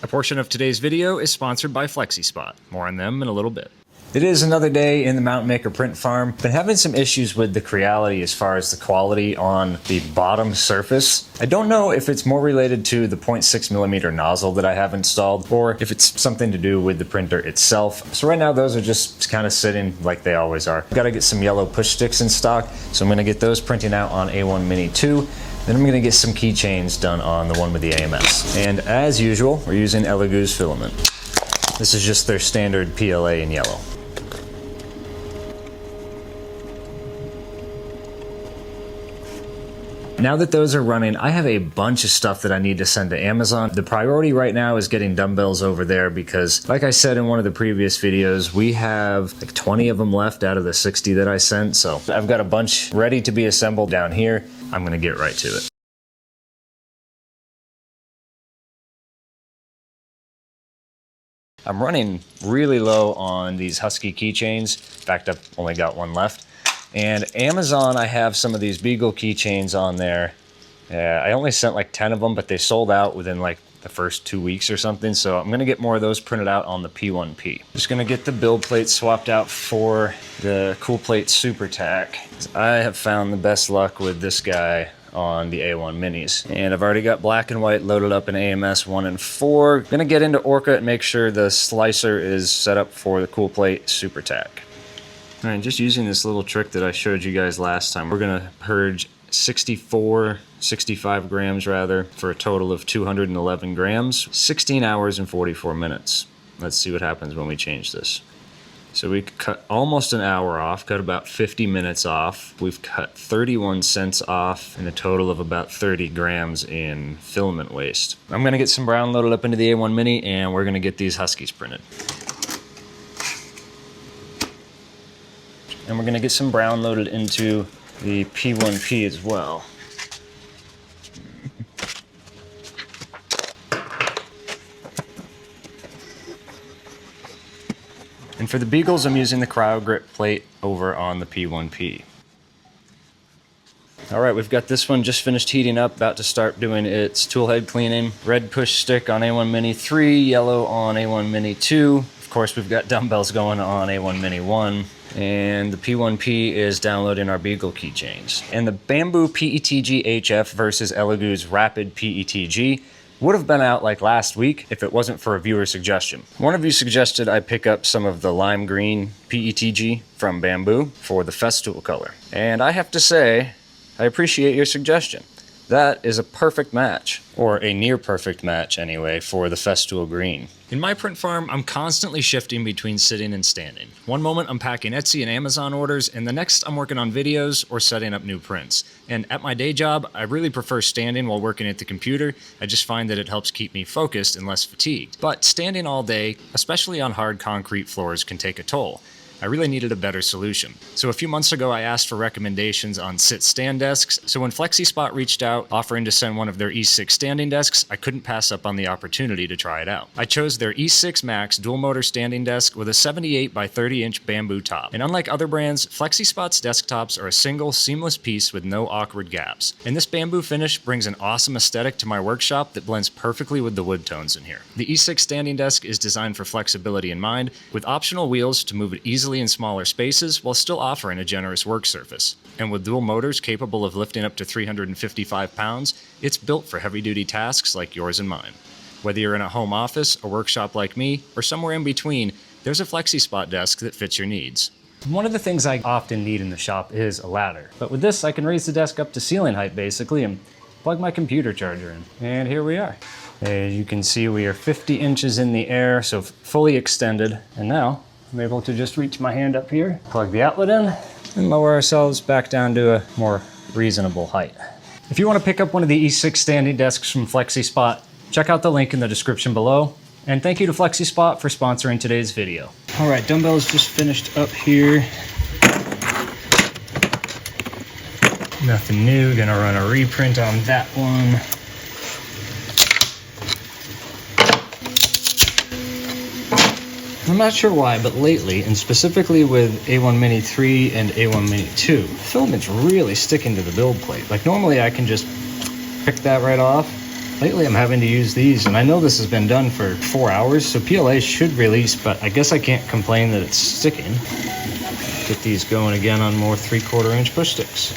A portion of today's video is sponsored by Flexispot. More on them in a little bit. It is another day in the Mountain Maker print farm. Been having some issues with the Creality as far as the quality on the bottom surface. I don't know if it's more related to the 0.6mm nozzle that I have installed or if it's something to do with the printer itself. So right now those are just kind of sitting like they always are. I've got to get some yellow push sticks in stock, so I'm going to get those printing out on A1 Mini 2. Then I'm going to get some keychains done on the one with the AMS. And as usual, we're using Elegoo's filament. This is just their standard PLA in yellow. Now that those are running, I have a bunch of stuff that I need to send to Amazon. The priority right now is getting dumbbells over there because, like I said in one of the previous videos, we have like 20 of them left out of the 60 that I sent. So I've got a bunch ready to be assembled down here. I'm gonna get right to it. I'm running really low on these Husky keychains. In fact, I've only got one left. And Amazon, I have some of these Beagle keychains on there. I only sent like 10 of them, but they sold out within like the first 2 weeks or something. So I'm gonna get more of those printed out on the P1P. Just gonna get the build plate swapped out for the Cool Plate Super Tack. I have found the best luck with this guy on the A1 Minis. And I've already got black and white loaded up in AMS 1 and 4. Gonna get into Orca and make sure the slicer is set up for the Cool Plate Super Tack. All right, just using this little trick that I showed you guys last time, we're gonna purge 65 grams rather, for a total of 211 grams, 16 hours and 44 minutes. Let's see what happens when we change this. So we cut almost an hour off, cut about 50 minutes off. We've cut 31 cents off and a total of about 30 grams in filament waste. I'm gonna get some brown loaded up into the A1 Mini and we're gonna get these Huskies printed. And we're gonna get some brown loaded into the P1P as well. And for the Beagles, I'm using the Cryo Grip plate over on the P1P. All right, we've got this one just finished heating up, about to start doing its tool head cleaning. Red push stick on A1 Mini 3, yellow on A1 Mini 2. Of course, we've got dumbbells going on A1 Mini 1. And the P1P is downloading our Beagle keychains. And the Bamboo PETG HF versus Elegoo's Rapid PETG would have been out like last week if it wasn't for a viewer suggestion. One of you suggested I pick up some of the lime green PETG from Bamboo for the Festool color. And I have to say, I appreciate your suggestion. That is a perfect match, or a near perfect match anyway, for the Festool green. In my print farm, I'm constantly shifting between sitting and standing. One moment I'm packing Etsy and Amazon orders, and the next I'm working on videos or setting up new prints. And at my day job, I really prefer standing while working at the computer. I just find that it helps keep me focused and less fatigued. But standing all day, especially on hard concrete floors, can take a toll. I really needed a better solution. So a few months ago, I asked for recommendations on sit-stand desks. So when Flexispot reached out, offering to send one of their E6 standing desks, I couldn't pass up on the opportunity to try it out. I chose their E6 Max dual motor standing desk with a 78 by 30 inch bamboo top. And unlike other brands, Flexispot's desktops are a single seamless piece with no awkward gaps. And this bamboo finish brings an awesome aesthetic to my workshop that blends perfectly with the wood tones in here. The E6 standing desk is designed for flexibility in mind, with optional wheels to move it easily in smaller spaces while still offering a generous work surface. And with dual motors capable of lifting up to 355 pounds, it's built for heavy-duty tasks like yours and mine. Whether you're in a home office, a workshop like me, or somewhere in between, there's a Flexispot desk that fits your needs. One of the things I often need in the shop is a ladder. But with this, I can raise the desk up to ceiling height basically and plug my computer charger in. And here we are. As you can see, we are 50 inches in the air, so fully extended. And now I'm able to just reach my hand up here, plug the outlet in, and lower ourselves back down to a more reasonable height. If you want to pick up one of the E6 standing desks from Flexispot, check out the link in the description below. And thank you to Flexispot for sponsoring today's video. All right, dumbbells just finished up here. Nothing new, gonna run a reprint on that one. I'm not sure why, but lately, and specifically with A1 Mini 3 and A1 Mini 2, filament's really sticking to the build plate. Like normally I can just pick that right off, Lately I'm having to use these, and I know this has been done for 4 hours, so PLA should release, but I guess I can't complain that it's sticking. Get these going again on more 3/4 inch push sticks.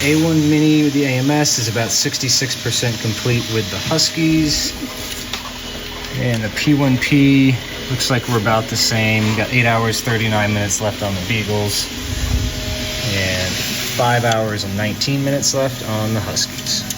A1 Mini with the AMS is about 66% complete with the Huskies. And the P1P looks like we're about the same. We got 8 hours, 39 minutes left on the Beagles. And 5 hours and 19 minutes left on the Huskies.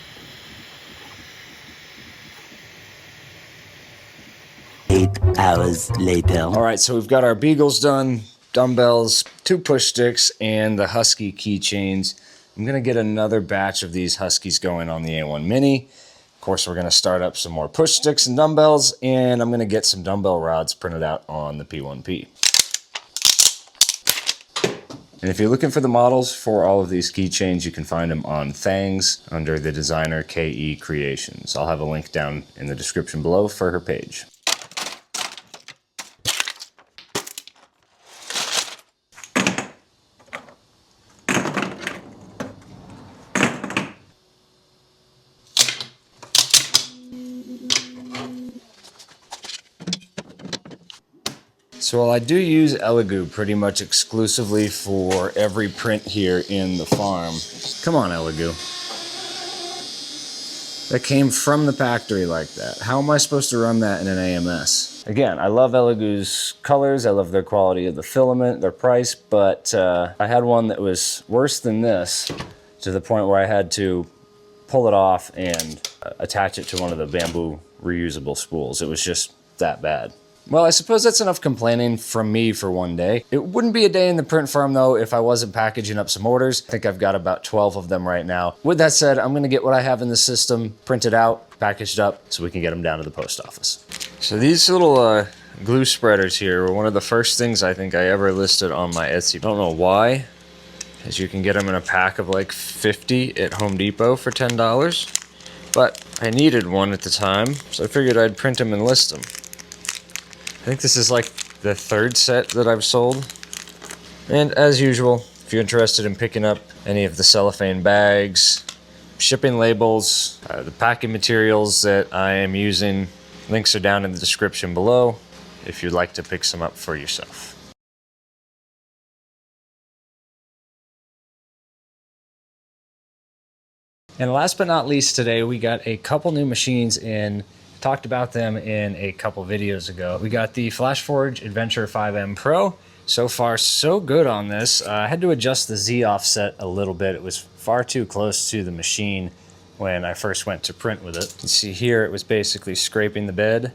Eight hours later. All right, so we've got our Beagles done, dumbbells, 2 push sticks, and the Husky keychains. I'm gonna get another batch of these Huskies going on the A1 Mini. Of course, we're gonna start up some more push sticks and dumbbells, and I'm gonna get some dumbbell rods printed out on the P1P. And if you're looking for the models for all of these keychains, you can find them on Thangs under the designer KE Creations. I'll have a link down in the description below for her page. So while I do use Elegoo pretty much exclusively for every print here in the farm, come on Elegoo. That came from the factory like that. How am I supposed to run that in an AMS? Again, I love Elegoo's colors, I love their quality of the filament, their price, but I had one that was worse than this, to the point where I had to pull it off and attach it to one of the bamboo reusable spools. It was just that bad. Well, I suppose that's enough complaining from me for one day. It wouldn't be a day in the print farm though if I wasn't packaging up some orders. I think I've got about 12 of them right now. With that said, I'm gonna get what I have in the system printed out, packaged up, so we can get them down to the post office. So these little glue spreaders here were one of the first things I think I ever listed on my Etsy. I don't know why, as you can get them in a pack of like 50 at Home Depot for $10. But I needed one at the time, so I figured I'd print them and list them. I think this is like the 3rd set that I've sold. And as usual, if you're interested in picking up any of the cellophane bags, shipping labels, the packing materials that I am using, links are down in the description below if you'd like to pick some up for yourself. And last but not least today, we got a couple new machines in. Talked about them in a couple videos ago. We got the FlashForge Adventure 5M Pro. So far, so good on this. I had to adjust the Z offset a little bit. It was far too close to the machine when I first went to print with it. You see here, it was basically scraping the bed.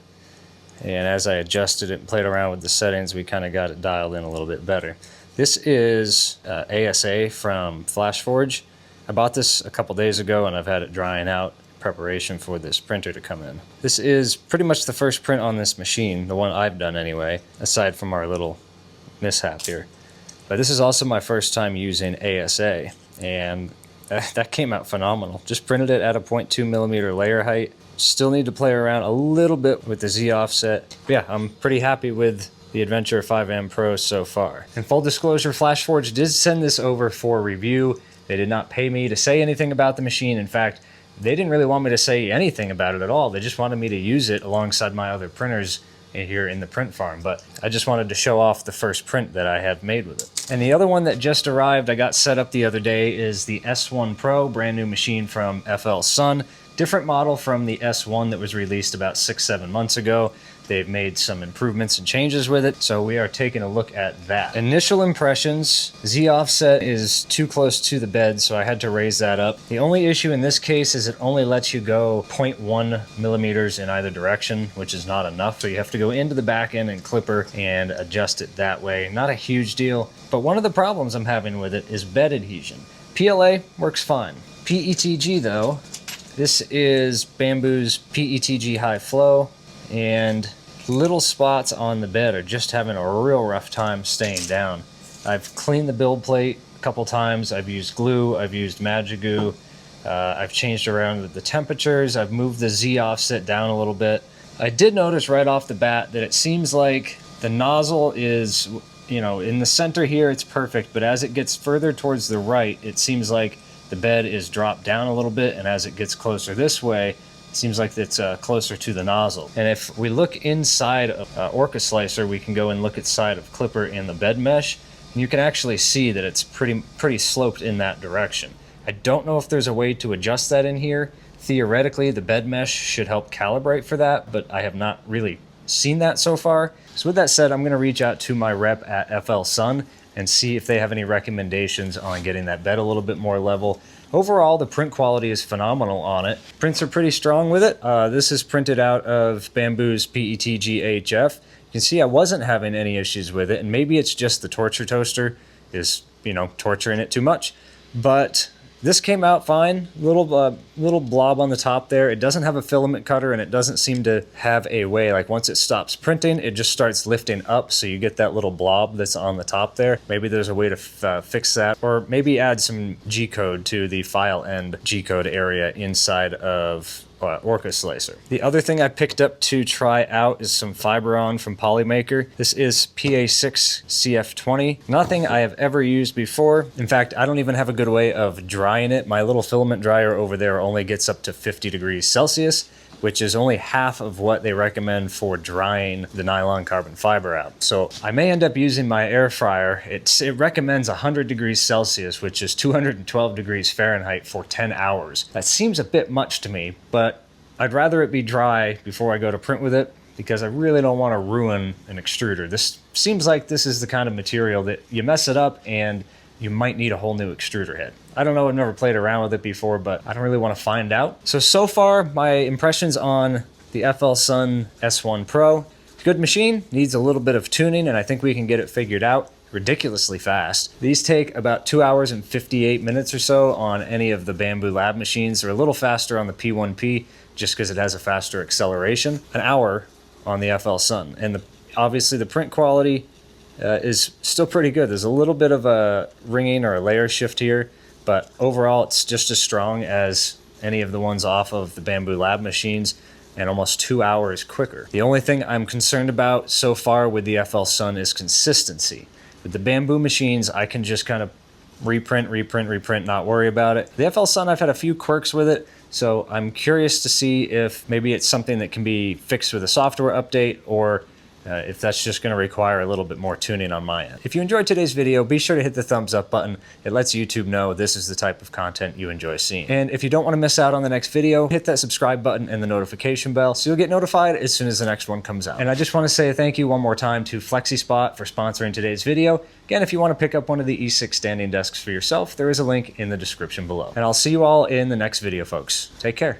And as I adjusted it and played around with the settings, we kind of got it dialed in a little bit better. This is ASA from FlashForge. I bought this a couple days ago and I've had it drying out preparation for this printer to come in. This is pretty much the first print on this machine, the one I've done anyway, aside from our little mishap here. But this is also my first time using ASA, and that came out phenomenal. Just printed it at a 0.2mm layer height. Still need to play around a little bit with the Z offset. But yeah, I'm pretty happy with the Adventure 5M Pro so far. And full disclosure, FlashForge did send this over for review. They did not pay me to say anything about the machine. In fact, they didn't really want me to say anything about it at all. They just wanted me to use it alongside my other printers here in the print farm. But I just wanted to show off the first print that I have made with it. And the other one that just arrived, I got set up the other day, is the S1 Pro, brand new machine from FL Sun. Different model from the S1 that was released about 6-7 months ago. They've made some improvements and changes with it, so we are taking a look at that. Initial impressions, Z offset is too close to the bed, so I had to raise that up. The only issue in this case is it only lets you go 0.1mm in either direction, which is not enough, so you have to go into the back end and clipper and adjust it that way. Not a huge deal, but one of the problems I'm having with it is bed adhesion. PLA works fine. PETG though, this is Bamboo's PETG High Flow, and little spots on the bed are just having a real rough time staying down. I've cleaned the build plate a couple times. I've used glue, I've used Magic Glue, I've changed around the temperatures, I've moved the Z offset down a little bit. I did notice right off the bat that it seems like the nozzle is you know, in the center here it's perfect, but as it gets further towards the right, it seems like the bed is dropped down a little bit, and as it gets closer this way, it seems like it's closer to the nozzle. And if we look inside of Orca Slicer, we can go and look inside of Clipper in the bed mesh, and you can actually see that it's pretty sloped in that direction. I don't know if there's a way to adjust that in here. Theoretically, the bed mesh should help calibrate for that, but I have not really seen that so far. So with that said, I'm gonna reach out to my rep at FL Sun and see if they have any recommendations on getting that bed a little bit more level. Overall, the print quality is phenomenal on it. Prints are pretty strong with it. This is printed out of Bamboo's PETG AHF. You can see I wasn't having any issues with it, and maybe it's just the torture toaster is, you know, torturing it too much. But this came out fine. Little blob on the top there. It doesn't have a filament cutter, and it doesn't seem to have a way, like once it stops printing, it just starts lifting up, so you get that little blob that's on the top there. Maybe there's a way to fix that, or maybe add some G-code to the file end G-code area inside of Orca Slicer. The other thing I picked up to try out is some Fiberon from Polymaker. This is PA6 CF20. Nothing I have ever used before. In fact, I don't even have a good way of drying it. My little filament dryer over there only gets up to 50 degrees Celsius, which is only half of what they recommend for drying the nylon carbon fiber out. So I may end up using my air fryer. It recommends 100 degrees Celsius, which is 212 degrees Fahrenheit for 10 hours. That seems a bit much to me, but I'd rather it be dry before I go to print with it, because I really don't want to ruin an extruder. This seems like this is the kind of material that you mess it up and you might need a whole new extruder head. I don't know, I've never played around with it before, but I don't really want to find out. So far, my impressions on the FL Sun S1 Pro. Good machine, needs a little bit of tuning, and I think we can get it figured out ridiculously fast. These take about 2 hours and 58 minutes or so on any of the Bamboo Lab machines. They're a little faster on the P1P, just because it has a faster acceleration. An hour on the FL Sun. And obviously the print quality is still pretty good. There's a little bit of a ringing or a layer shift here, but overall it's just as strong as any of the ones off of the Bamboo Lab machines, and almost 2 hours quicker. The only thing I'm concerned about so far with the FL Sun is consistency. With the Bamboo machines, I can just kind of reprint, not worry about it. The FL Sun, I've had a few quirks with it, so I'm curious to see if maybe it's something that can be fixed with a software update, or if that's just going to require a little bit more tuning on my end. If you enjoyed today's video, be sure to hit the thumbs up button. It lets YouTube know this is the type of content you enjoy seeing. And if you don't want to miss out on the next video, hit that subscribe button and the notification bell so you'll get notified as soon as the next one comes out. And I just want to say thank you one more time to Flexispot for sponsoring today's video. Again, if you want to pick up one of the E6 standing desks for yourself, there is a link in the description below. And I'll see you all in the next video, folks. Take care.